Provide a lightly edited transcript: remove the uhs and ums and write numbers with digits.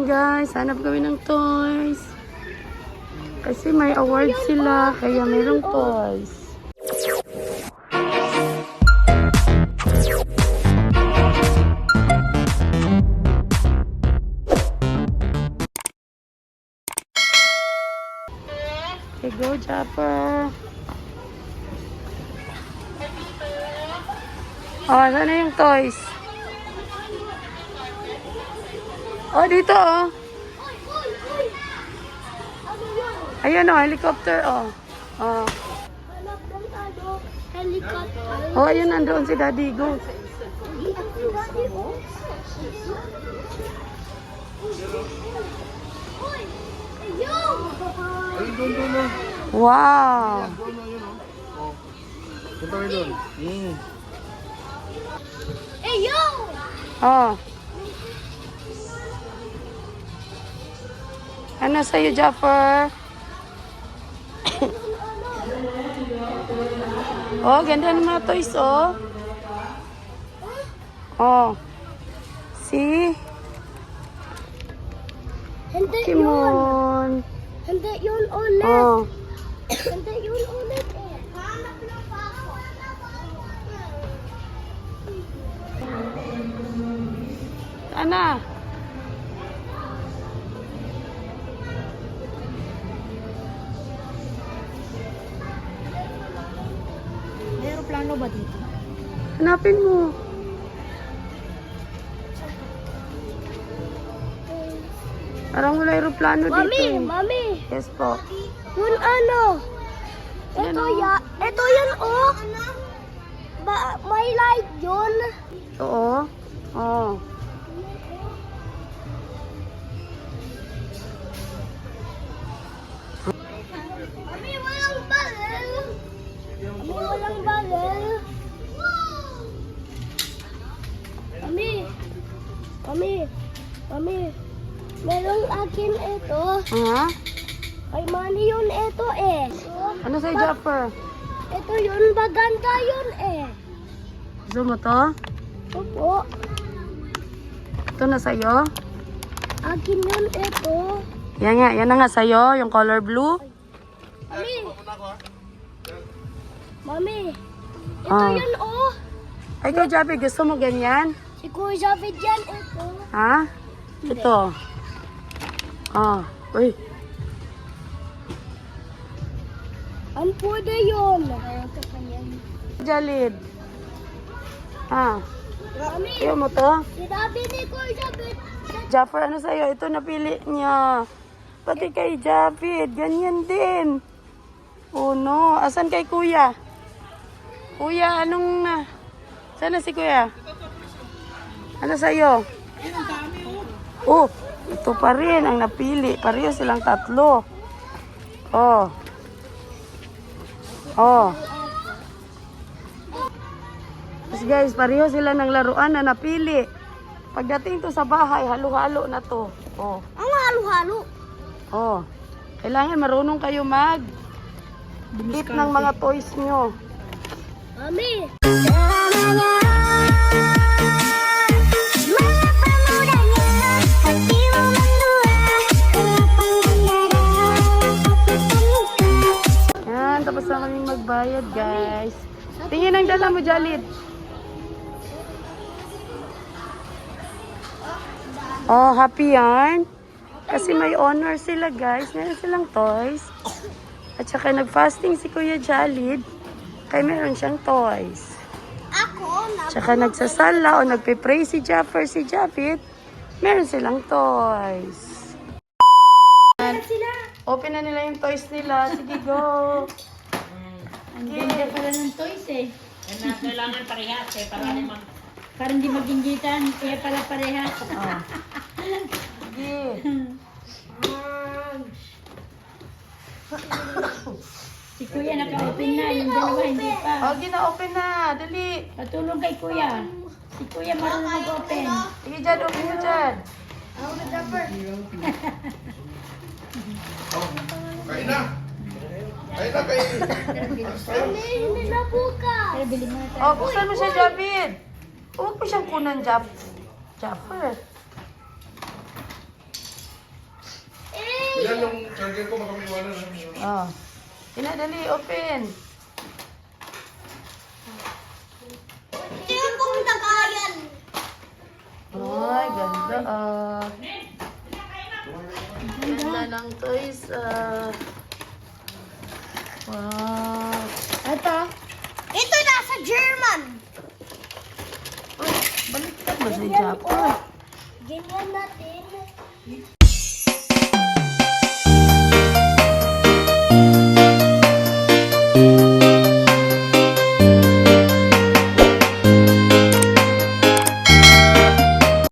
Ayan guys, hanap kami ng toys. Kasi may award sila, kaya mayroong toys. Okay, go Chopper. Oh, saan na yung toys? Oh, dito oh. Ayan oh, helicopter oh. Oh. Helicopter. Oh, ayan nandoon si Daddy. Go. Wow. Hey, yo! Oh. Ano sa'yo, Jaffer? Oh, ganda ng mga toys, oh. Oh. See? Hindi yun. Kimon. Hindi yun ulit. Oh. Hindi yun ulit eh. Ana. May aeroplano ba dito? Hanapin mo. Parang wala aeroplano dito. Mami, Eh. mami. Yes po. Yun ano? Yan, Ito oh. ya. Ito yun oh. May light yun. Oo. Oh. Mami, walang baril. Mami, walang baril. Mami. Mami. Mami. Merong akin ito. Ha? Kay Manny yun ito eh. Ano sa'yo, Jaffer? Ito yun, maganda yun eh. Gusto mo to? Opo. Ito na sa'yo? Akin yun ito. Yan nga, yan na nga sa'yo, yung color blue. Mami. Mami. Ito Ah. yun oh. Ay, ikaw, Jaffer, gusto mo ganyan? Si Kuya Javid yan ito. Ha? Ito. Ah, uy. Ang pwede yun. Jalid. Ha? Mami. Ayaw mo to? Sinabi ni Kuya Javid. Jaffer, ano sa'yo? Ito napili niya. Pati kay Javid, ganyan din. Oh no, asan kay Kuya? Kuya, anong na? Sana si Kuya? Ano sa'yo? Oh, ito pa rin ang napili. Pareho silang tatlo. Oh. Oh. Yes guys, pareho sila ng laruan na napili. Pagdating to sa bahay, halo-halo na to. Oh. Ang halo-halo. Oh. Kailangan marunong kayo mag-bit ng mga toys nyo. Mami. Yan, tapos na kaming magbayad guys. Tingin ang dala mo, Jalid. Oh, happy yarn. Kasi may honor sila guys. Meron silang toys. At saka nag-fasting si Kuya Jalid. Kaya meron siyang toys. Ako na. Tsaka nagsasala o nagpe-pray si Jaffer, si Javid. Meron silang toys. Sila. Open na nila yung toys nila. Sige, go. Ang ganda pala ng toys eh. Kailangan parehas eh, para hindi maginggitan, kaya pala parehas. Oh. Sige. Si Kuya naka-open na, yung dalawa hindi pa. Oh, gina-open na. Dali. Patulong kay Kuya. Si Kuya marunong mag-open. Sige, Jad. Open mo, Jad. Ako na Jaffer. Kain na! Kain na, kain! Hindi na buka. Pero bilhin mo na tayo. Oh, buksan mo siya, Javid. Huwag mo siyang kunan, Jaffer. Asan yung charger ko? Baka may iwanan. Oh. Dali, open. Tingnan kong nagayan. Ay, ganda ah. Ganda ng toys ah. Wow. Ito. Ito nasa German. Uy, baliktad ba sa Japan? Ganyan natin.